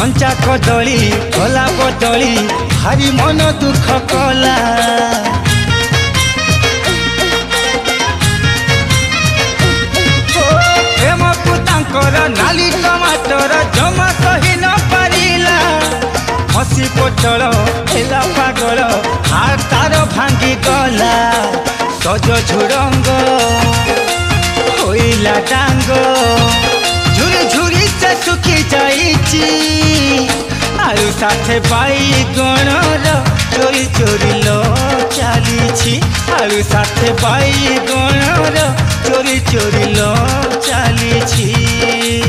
कंचा कदली कला बदली भारी मन दुख कला प्रेम पुतांकर नाली टमाटर जमा सही न पारिला हसी पोटल हेला पागल हार तार भांगी गला सज झुरंग होइला डांग झुरी झुरी से सुखी जाइची आलू साथे बाईगणर चोरी चोरी लो चलीछि आलू साथे बाईगणर चोरी चोरी लो चलीछि।